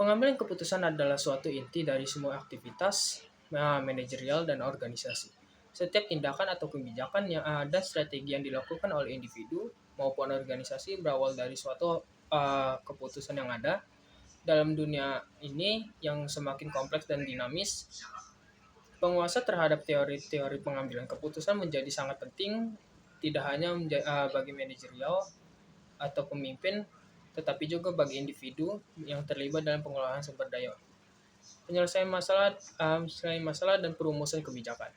Pengambilan keputusan adalah suatu inti dari semua aktivitas manajerial dan organisasi. Setiap tindakan atau kebijakan yang ada strategi yang dilakukan oleh individu maupun organisasi berawal dari suatu keputusan yang ada. Dalam dunia ini yang semakin kompleks dan dinamis, penguasa terhadap teori-teori pengambilan keputusan menjadi sangat penting, tidak hanya bagi manajerial atau pemimpin, tetapi juga bagi individu yang terlibat dalam pengelolaan sumber daya, penyelesaian masalah dan perumusan kebijakan.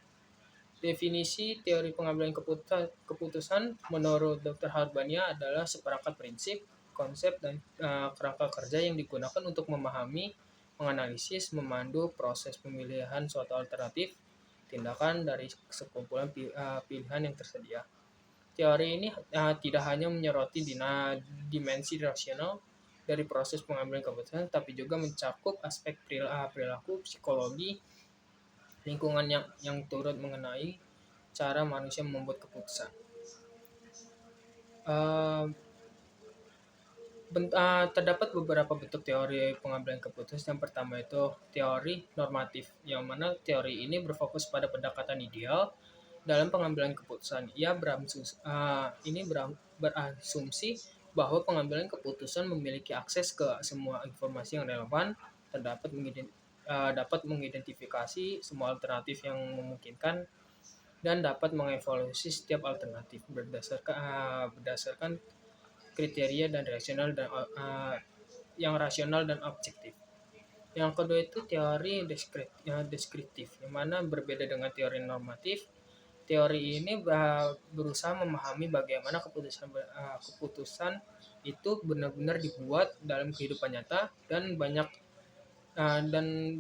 Definisi teori pengambilan keputusan menurut Dr. Harbania adalah seperangkat prinsip, konsep, dan kerangka kerja yang digunakan untuk memahami, menganalisis, memandu proses pemilihan suatu alternatif tindakan dari sekumpulan pilihan yang tersedia. Teori ini tidak hanya menyoroti dimensi rasional dari proses pengambilan keputusan, tapi juga mencakup aspek perilaku, psikologi, lingkungan yang turut mengenai cara manusia membuat keputusan. Terdapat beberapa bentuk teori pengambilan keputusan. Yang pertama itu teori normatif, yang mana teori ini berfokus pada pendekatan ideal dalam pengambilan keputusan. Ia berasumsi bahwa pengambilan keputusan memiliki akses ke semua informasi yang relevan, dapat mengidentifikasi semua alternatif yang memungkinkan, dan dapat mengevaluasi setiap alternatif berdasarkan kriteria dan yang rasional dan objektif. Yang kedua itu teori deskriptif, yang mana berbeda dengan teori normatif. Teori ini berusaha memahami bagaimana keputusan itu benar-benar dibuat dalam kehidupan nyata, dan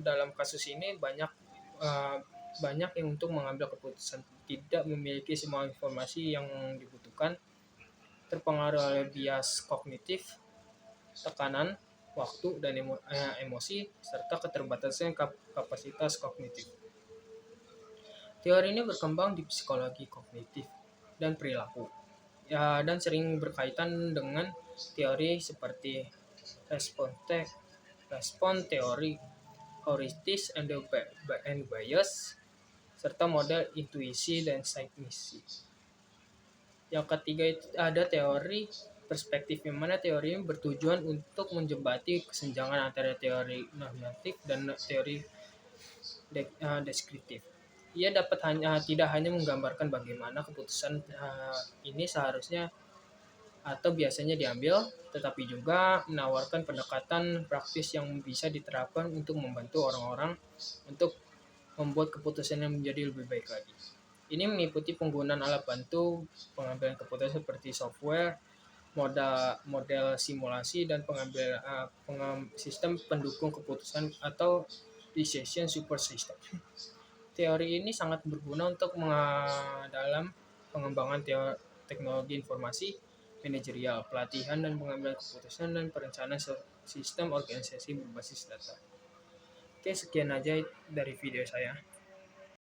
dalam kasus ini banyak yang untuk mengambil keputusan tidak memiliki semua informasi yang dibutuhkan, terpengaruh oleh bias kognitif, tekanan, waktu, dan emosi, serta keterbatasan kapasitas kognitif. Teori ini berkembang di psikologi kognitif dan perilaku, dan sering berkaitan dengan teori seperti respon teori, heuristis and bias, serta model intuisi dan psikologi. Yang ketiga itu ada teori perspektif, yang mana teori ini bertujuan untuk menjembati kesenjangan antara teori normatif dan teori deskriptif. Ia tidak hanya menggambarkan bagaimana keputusan ini seharusnya atau biasanya diambil, tetapi juga menawarkan pendekatan praktis yang bisa diterapkan untuk membantu orang-orang untuk membuat keputusan yang menjadi lebih baik lagi. Ini meliputi penggunaan alat bantu pengambilan keputusan seperti software, model simulasi, dan sistem pendukung keputusan atau decision support system. Teori ini sangat berguna untuk dalam pengembangan teknologi informasi, manajerial, pelatihan dan pengambilan keputusan, dan perencanaan sistem organisasi berbasis data. Oke, sekian aja dari video saya.